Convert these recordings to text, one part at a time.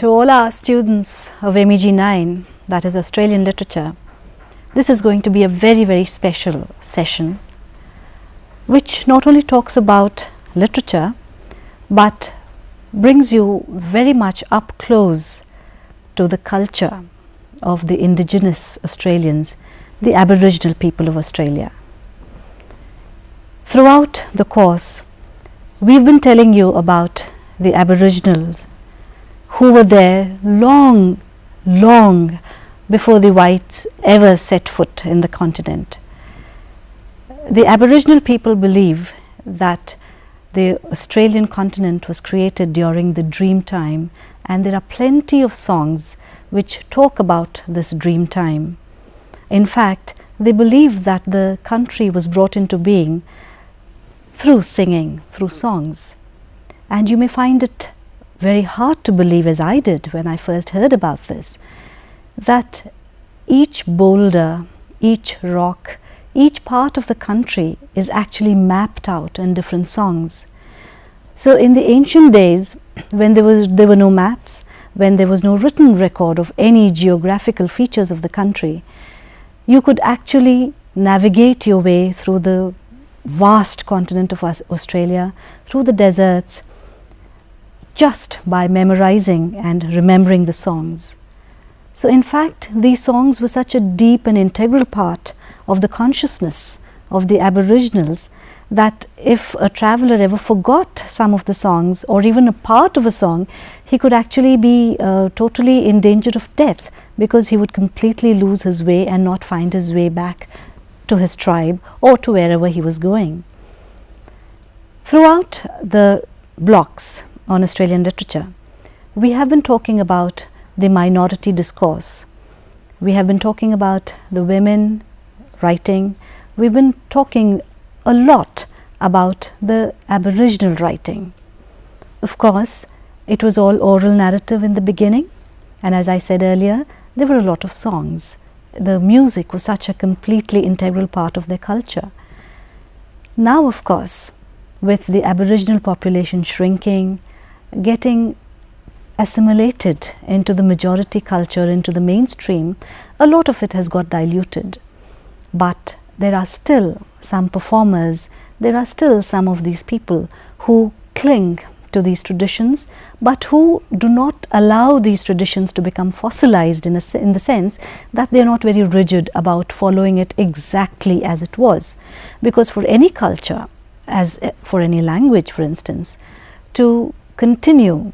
To all our students of MEG 9, that is Australian Literature, this is going to be a very, very special session which not only talks about literature but brings you very much up close to the culture of the indigenous Australians, the Aboriginal people of Australia. Throughout the course, we've been telling you about the Aboriginals who were there long before the whites ever set foot in the continent. The Aboriginal people believe that the Australian continent was created during the dream time, and there are plenty of songs which talk about this dream time. In fact, they believe that the country was brought into being through singing, through songs. And you may find it very hard to believe, as I did when I first heard about this, that each boulder, each rock, each part of the country is actually mapped out in different songs. So in the ancient days, when there were no maps, when there was no written record of any geographical features of the country, you could actually navigate your way through the vast continent of Australia, through the deserts, just by memorizing and remembering the songs. So in fact, these songs were such a deep and integral part of the consciousness of the Aboriginals that if a traveller ever forgot some of the songs or even a part of a song, he could actually be totally in danger of death, because he would completely lose his way and not find his way back to his tribe or to wherever he was going. Throughout the blocks on Australian literature, we have been talking about the minority discourse. We have been talking about the women writing. We've been talking a lot about the Aboriginal writing. Of course, it was all oral narrative in the beginning, and as I said earlier, there were a lot of songs. The music was such a completely integral part of their culture. Now, of course, with the Aboriginal population shrinking, getting assimilated into the majority culture, into the mainstream, a lot of it has got diluted. But there are still some performers, there are still some of these people who cling to these traditions, but who do not allow these traditions to become fossilized in the sense that they are not very rigid about following it exactly as it was. Because for any culture, as for any language for instance, to continue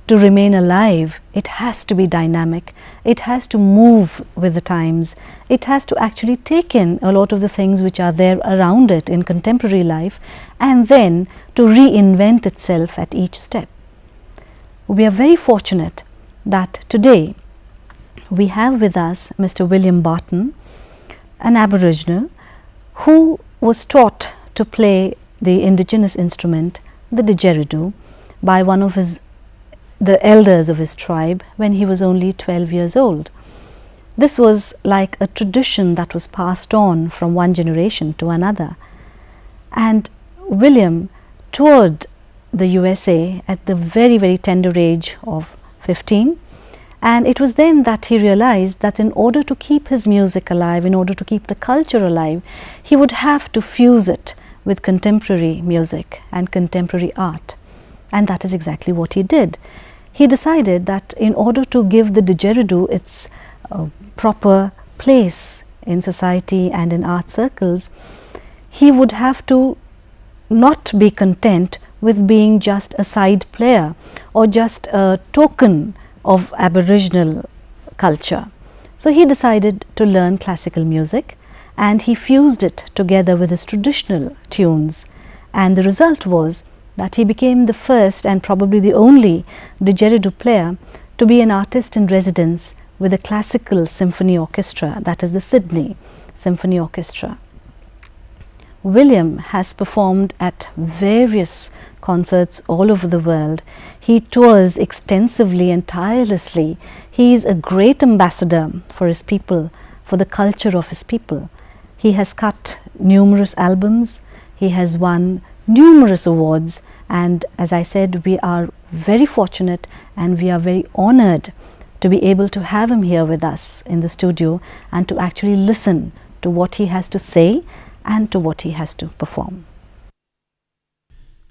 to remain alive, it has to be dynamic, it has to move with the times, it has to actually take in a lot of the things which are there around it in contemporary life, and then to reinvent itself at each step. We are very fortunate that today we have with us Mr. William Barton, an Aboriginal who was taught to play the indigenous instrument, the Didigvidoo, by one of the elders of his tribe when he was only 12 years old. This was like a tradition that was passed on from one generation to another. And William toured the USA at the very, very tender age of 15, and it was then that he realized that in order to keep his music alive, in order to keep the culture alive, he would have to fuse it with contemporary music and contemporary art. And that is exactly what he did. He decided that in order to give the Didigvidoo its proper place in society and in art circles, he would have to not be content with being just a side player or just a token of Aboriginal culture. So he decided to learn classical music, and he fused it together with his traditional tunes, and the result was that he became the first and probably the only Didigvidoo player to be an artist in residence with a classical symphony orchestra, that is the Sydney Symphony Orchestra. William has performed at various concerts all over the world. He tours extensively and tirelessly. He is a great ambassador for his people, for the culture of his people. He has cut numerous albums, he has won numerous awards, and as I said, we are very fortunate and we are very honored to be able to have him here with us in the studio and to actually listen to what he has to say and to what he has to perform.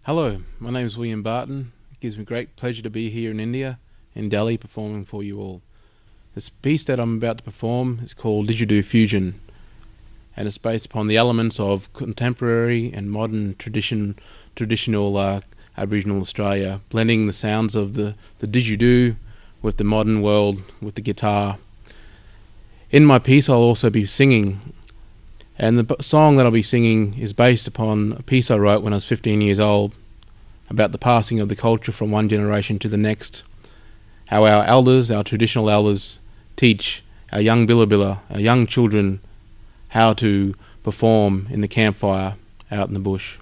Hello, my name is William Barton. It gives me great pleasure to be here in India, in Delhi, performing for you all. This piece that I'm about to perform is called Didigvidoo Fusion, and it's based upon the elements of contemporary and modern traditional Aboriginal Australia, blending the sounds of the didgeridoo with the modern world, with the guitar. In my piece I'll also be singing, and the song that I'll be singing is based upon a piece I wrote when I was 15 years old about the passing of the culture from one generation to the next. How our elders, our traditional elders, teach our young billabilla, our young children, how to perform in the campfire out in the bush.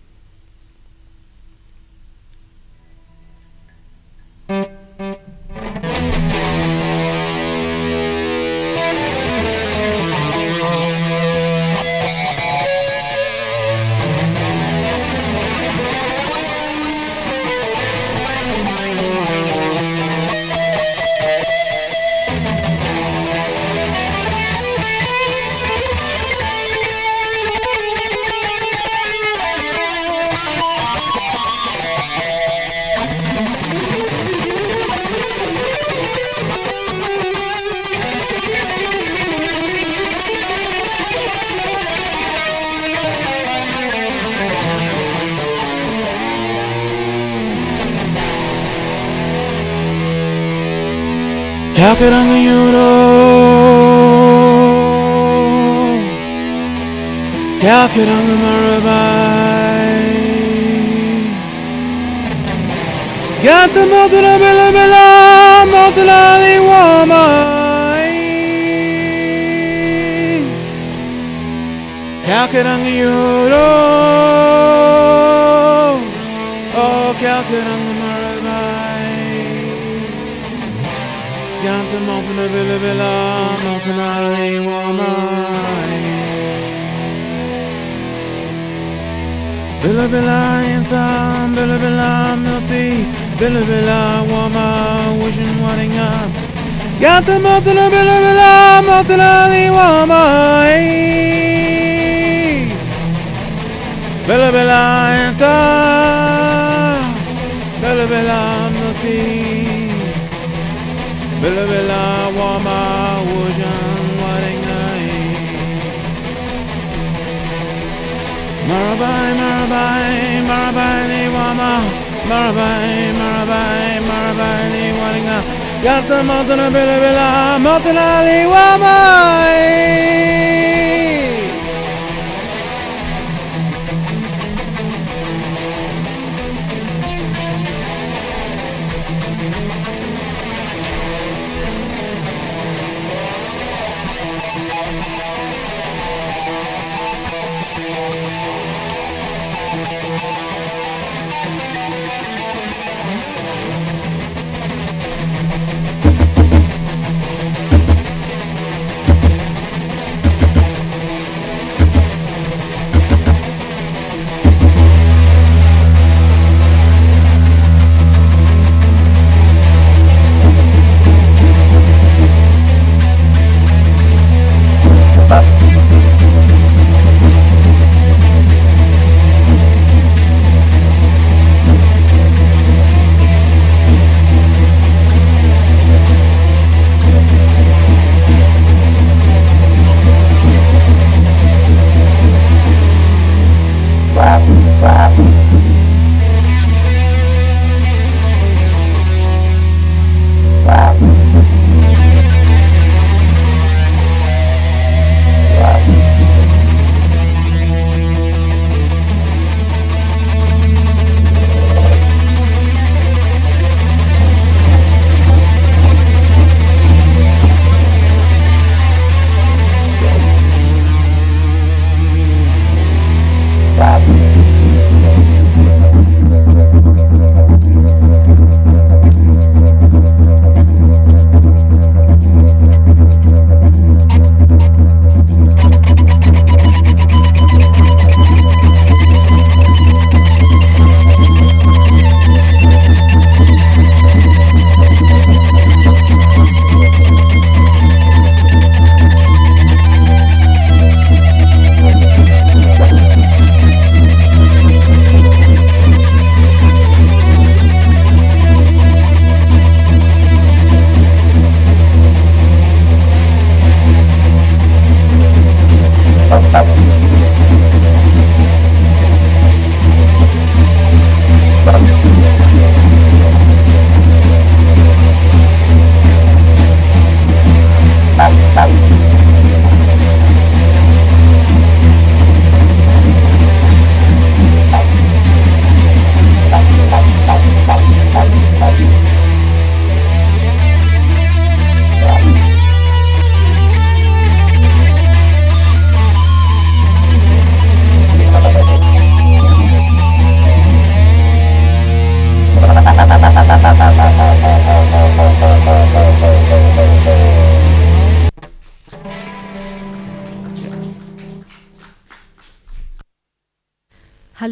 Calcutta Euro, Calcutta Marabai, got the Motala Billa Billa, Motalali Wamai, Calcutta Euro, oh Calcutta Marabai. Got the Montana Billa Billa, Montanari Wamai. Billa Billa in Thumb, Billa Billa Milfi, Billa Billa Wama, Wishing Wadding Up. Got the Montana Billa Billa, Montanari Wamai. Billa Billa in Thumb, Billa Billa Milfi. Billa Billa Wama Wujan Wadingai Marabai Marabai Marabai Ni Wama Marabai Marabai Marabai Ni Wadinga Got the Montana Billa Billa Montana Li Wamai.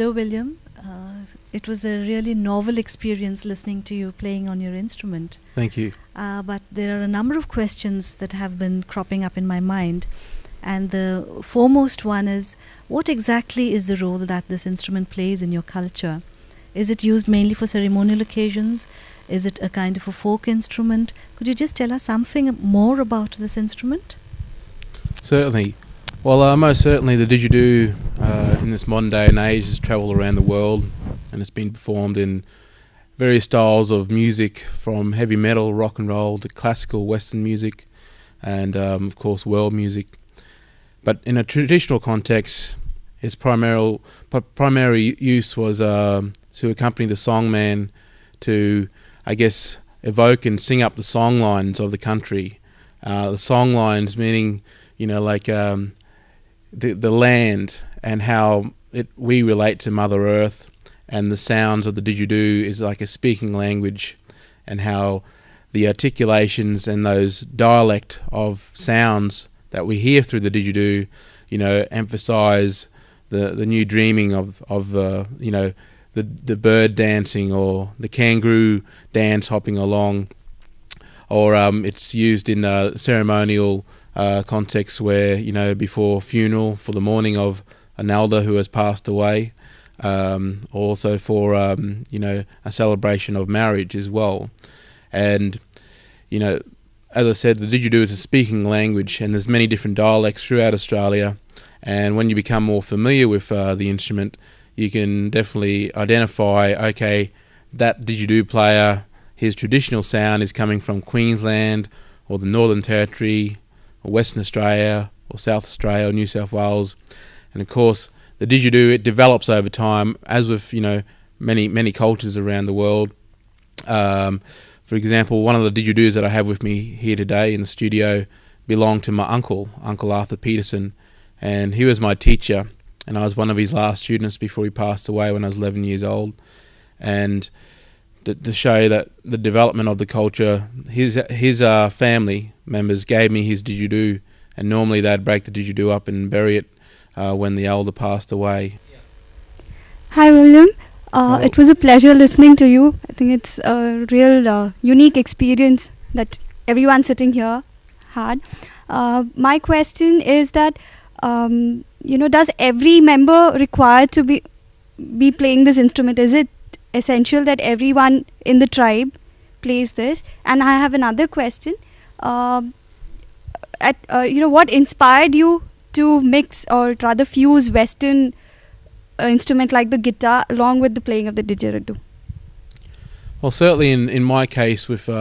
Hello, William. It was a really novel experience listening to you playing on your instrument. Thank you. But there are a number of questions that have been cropping up in my mind. And the foremost one is, what exactly is the role that this instrument plays in your culture? Is it used mainly for ceremonial occasions? Is it a kind of a folk instrument? Could you just tell us something more about this instrument? Certainly. Well, most certainly the didgeridoo in this modern day and age has travelled around the world, and it's been performed in various styles of music, from heavy metal, rock and roll, to classical Western music, and of course world music. But in a traditional context, its primary use was to accompany the songman to, I guess, evoke and sing up the song lines of the country. The song lines meaning, like the land and how we relate to Mother Earth, and the sounds of the didgeridoo is like a speaking language, and how the articulations and those dialect of sounds that we hear through the didgeridoo, emphasize the new dreaming of the bird dancing, or the kangaroo dance hopping along, or it's used in ceremonial context where, before funeral, for the mourning of an elder who has passed away, also for a celebration of marriage as well. And as I said, the didgeridoo is a speaking language, and there's many different dialects throughout Australia. And when you become more familiar with the instrument, you can definitely identify, okay, that didgeridoo player, his traditional sound is coming from Queensland, or the Northern Territory, or Western Australia, or South Australia, or New South Wales. And of course, the didgeridoo, it develops over time, as with many cultures around the world. For example, one of the didgeridoos that I have with me here today in the studio belonged to my uncle, Uncle Arthur Peterson, and he was my teacher, and I was one of his last students before he passed away when I was 11 years old. And to show that the development of the culture, his family members gave me his didgeridoo, and normally they'd break the didgeridoo up and bury it when the elder passed away. Hi, William. It was a pleasure listening to you. I think it's a real unique experience that everyone sitting here had. My question is that, does every member require to be playing this instrument? Is it essential that everyone in the tribe plays this? And I have another question. What inspired you to mix, or rather fuse, Western instrument like the guitar along with the playing of the didgeridoo? Well, certainly in my case, with being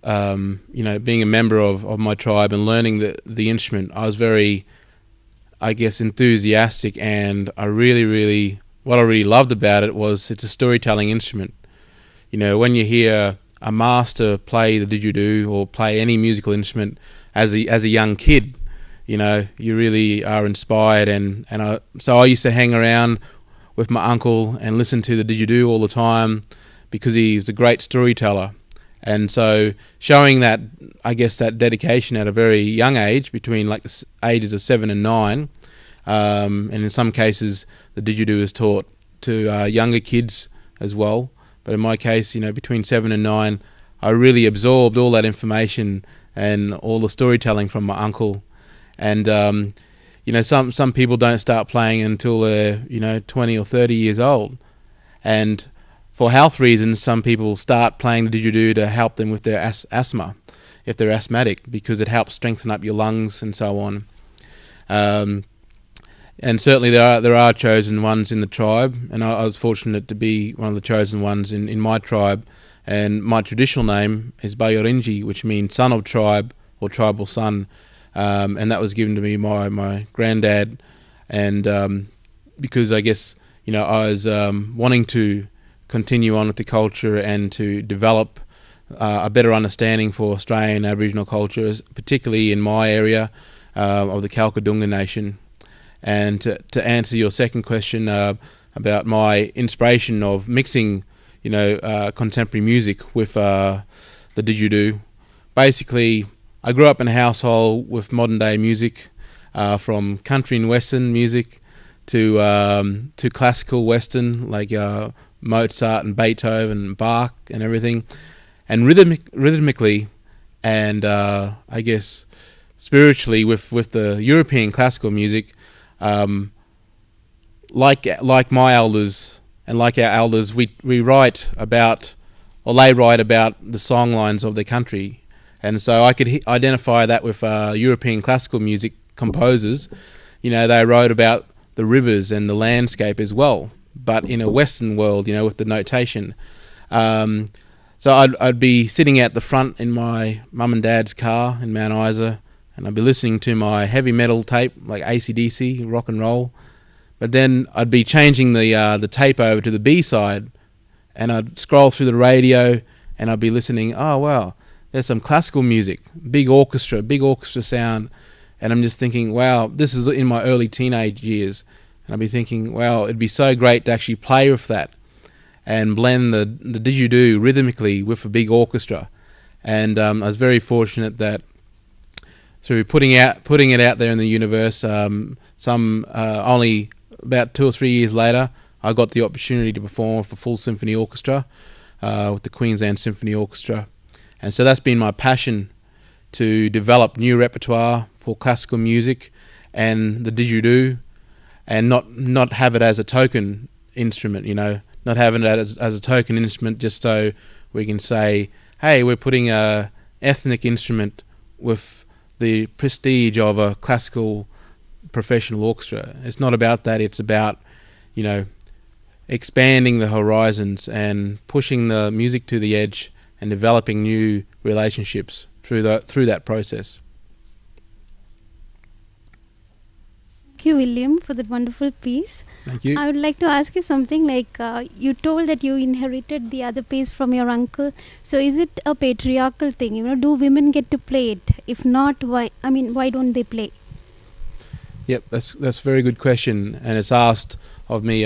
a member of my tribe and learning the instrument, I was very, I guess, enthusiastic, and what I really loved about it was it's a storytelling instrument. When you hear a master play the didgeridoo or play any musical instrument as a young kid, you really are inspired, so I used to hang around with my uncle and listen to the didgeridoo all the time, because he was a great storyteller. And so showing that, I guess, that dedication at a very young age, between like the ages of 7 and 9, and in some cases the didgeridoo is taught to younger kids as well, but in my case, between 7 and 9, I really absorbed all that information and all the storytelling from my uncle. And some people don't start playing until they're 20 or 30 years old, and for health reasons some people start playing the didgeridoo to help them with their asthma, if they're asthmatic, because it helps strengthen up your lungs and so on. And certainly there are chosen ones in the tribe, and I was fortunate to be one of the chosen ones in my tribe. And my traditional name is Bayorinji, which means son of tribe, or tribal son. And that was given to me by my granddad, and because I guess I was wanting to continue on with the culture and to develop a better understanding for Australian Aboriginal cultures, particularly in my area of the Kalkadunga Nation. And to answer your second question about my inspiration of mixing contemporary music with the didgeridoo, basically I grew up in a household with modern day music, from country and western music to classical Western like Mozart and Beethoven and Bach and everything, and rhythmically, and I guess spiritually with the European classical music, like my elders and like our elders, we write about, or they write about the song lines of their country, and so I could identify that with European classical music composers. You know, they wrote about the rivers and the landscape as well, but in a Western world, you know, with the notation. So I'd be sitting at the front in my mum and dad's car in Mount Isa, and I'd be listening to my heavy metal tape, like AC/DC, rock and roll. But then I'd be changing the tape over to the B-side, and I'd scroll through the radio, and I'd be listening, oh wow, there's some classical music, big orchestra sound. And I'm just thinking, wow, this is in my early teenage years. And I'd be thinking, wow, it'd be so great to actually play with that and blend the didgeridoo rhythmically with a big orchestra. And I was very fortunate that through putting it out there in the universe, only about 2 or 3 years later, I got the opportunity to perform with a full symphony orchestra, with the Queensland Symphony Orchestra. And so that's been my passion, to develop new repertoire for classical music and the didgeridoo, and not have it as a token instrument, you know, not having it as a token instrument just so we can say, hey, we're putting a ethnic instrument with the prestige of a classical professional orchestra. It's not about that. It's about, you know, expanding the horizons and pushing the music to the edge and developing new relationships through that process. Thank you, William, for that wonderful piece. Thank you. I would like to ask you something, like you told that you inherited the other piece from your uncle. So is it a patriarchal thing? You know, do women get to play it? If not, why? I mean, why don't they play? Yep, that's a very good question, and it's asked of me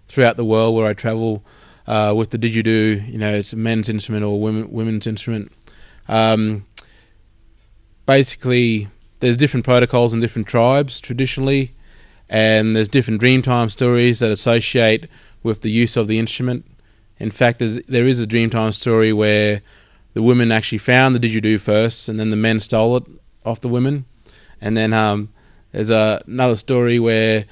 throughout the world where I travel with the didgeridoo. You know, it's a men's instrument or women's instrument. Basically, there's different protocols in different tribes traditionally, and there's different Dreamtime stories that associate with the use of the instrument. In fact, there is a Dreamtime story where the women actually found the didgeridoo first, and then the men stole it off the women. And then there's another story where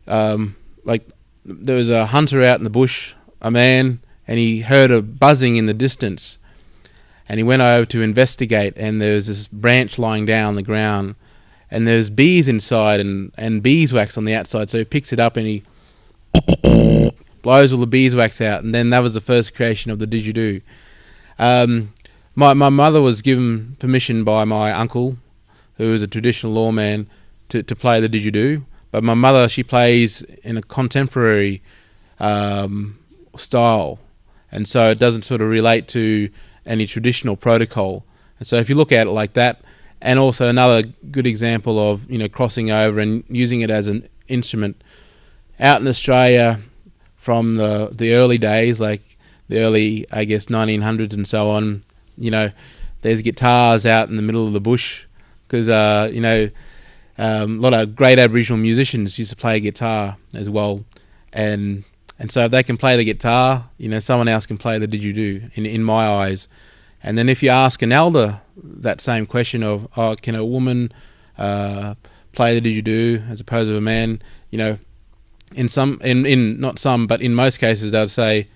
like there was a hunter out in the bush, a man, and he heard a buzzing in the distance. And he went over to investigate, and there was this branch lying down on the ground, and there's bees inside and beeswax on the outside. So he picks it up and he blows all the beeswax out, and then that was the first creation of the didgeridoo. My mother was given permission by my uncle, who is a traditional lawman, to play the didgeridoo. But my mother, she plays in a contemporary style, and so it doesn't sort of relate to any traditional protocol. And so if you look at it like that, and also another good example of, you know, crossing over and using it as an instrument out in Australia from the early days, like the early, I guess, 1900s and so on, you know, there's guitars out in the middle of the bush because, you know, a lot of great Aboriginal musicians used to play guitar as well. And so if they can play the guitar, you know, someone else can play the didgeridoo in my eyes. And then if you ask an elder that same question of, oh, can a woman play the didgeridoo as opposed to a man, you know, not some, but in most cases they'll say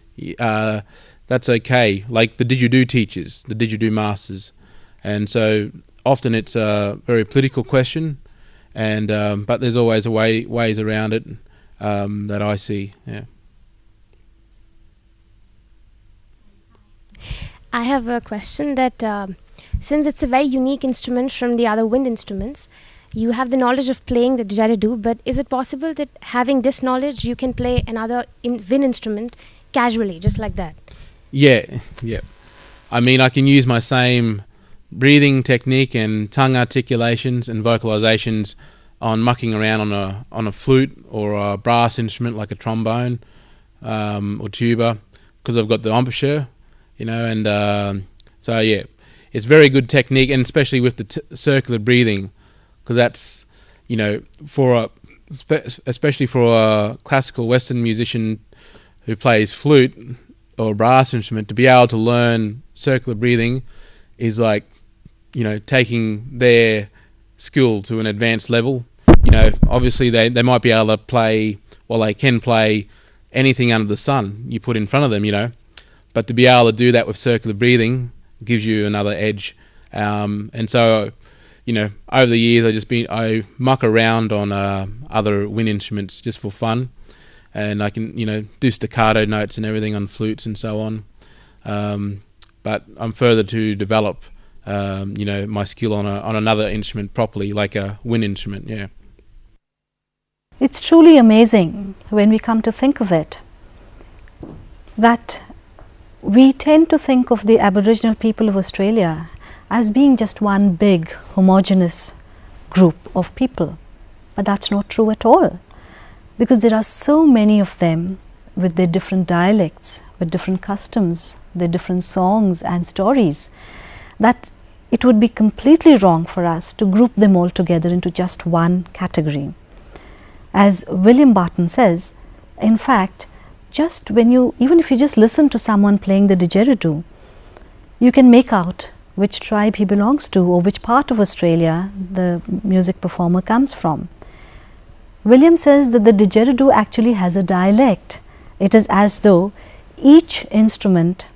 that's okay, like the didgeridoo teachers, the didgeridoo masters. And so often it's a very political question, and but there's always ways around it that I see. Yeah. I have a question that since it's a very unique instrument from the other wind instruments, you have the knowledge of playing the didgeridoo, but is it possible that having this knowledge you can play another wind instrument casually, just like that? Yeah. I mean, I can use my same breathing technique and tongue articulations and vocalizations on mucking around on a flute or a brass instrument like a trombone or tuba, because I've got the embouchure, you know, and so yeah, it's very good technique, and especially with the circular breathing, because that's, you know, for especially for a classical Western musician who plays flute or a brass instrument, to be able to learn circular breathing is like, you know, taking their skill to an advanced level. You know, obviously they might be able to play, well, they can play anything under the sun you put in front of them, you know, but to be able to do that with circular breathing gives you another edge. And so, you know, over the years I muck around on other wind instruments just for fun, and I can, you know, do staccato notes and everything on flutes and so on. But I'm further to develop, you know, my skill on another instrument properly, like a wind instrument. Yeah. It's truly amazing when we come to think of it, that we tend to think of the Aboriginal people of Australia as being just one big homogeneous group of people. But that's not true at all, because there are so many of them with their different dialects, with different customs, their different songs and stories, that it would be completely wrong for us to group them all together into just one category. As William Barton says, in fact, just when even if you just listen to someone playing the didgeridoo, you can make out which tribe he belongs to or which part of Australia the music performer comes from. William says that the didgeridoo actually has a dialect. It is as though each instrument,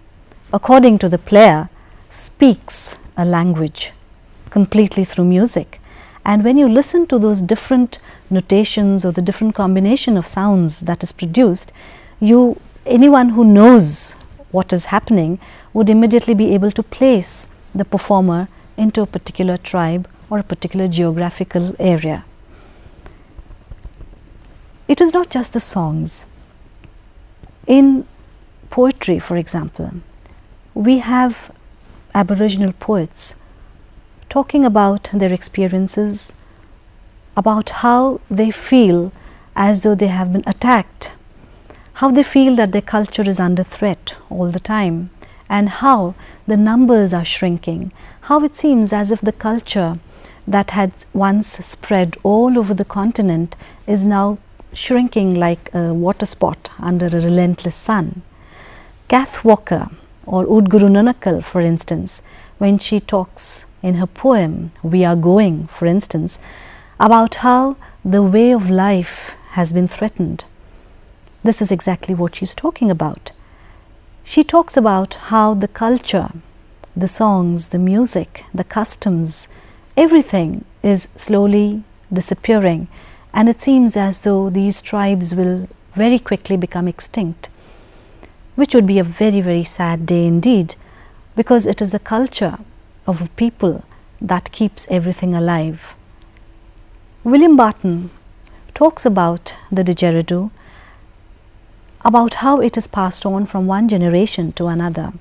according to the player, speaks a language completely through music. And when you listen to those different notations or the different combination of sounds that is produced, anyone who knows what is happening would immediately be able to place the performer into a particular tribe or a particular geographical area. It is not just the songs. In poetry, for example, we have Aboriginal poets talking about their experiences, about how they feel as though they have been attacked, how they feel that their culture is under threat all the time, and how the numbers are shrinking, how it seems as if the culture that had once spread all over the continent is now shrinking like a water spot under a relentless sun. Kath Walker or Udguru Nunakal, for instance, when she talks in her poem We Are Going, for instance, about how the way of life has been threatened. This is exactly what she's talking about. She talks about how the culture, the songs, the music, the customs, everything is slowly disappearing, and it seems as though these tribes will very quickly become extinct, which would be a very, very sad day indeed, because it is the culture of a people that keeps everything alive. William Barton talks about the didgeridoo, about how it is passed on from one generation to another,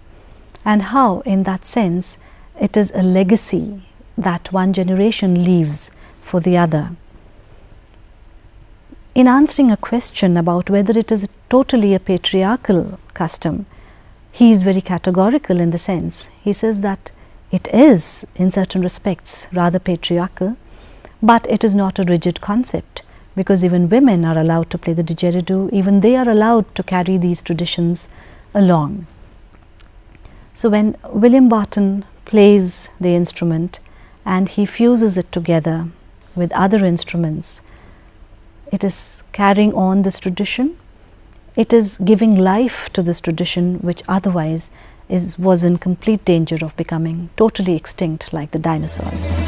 and how in that sense it is a legacy that one generation leaves for the other. In answering a question about whether it is totally a patriarchal custom, he is very categorical in the sense, he says that it is in certain respects rather patriarchal, but it is not a rigid concept, because even women are allowed to play the didgeridoo, even they are allowed to carry these traditions along. So when William Barton plays the instrument and he fuses it together with other instruments, it is carrying on this tradition, it is giving life to this tradition which otherwise was in complete danger of becoming totally extinct like the dinosaurs.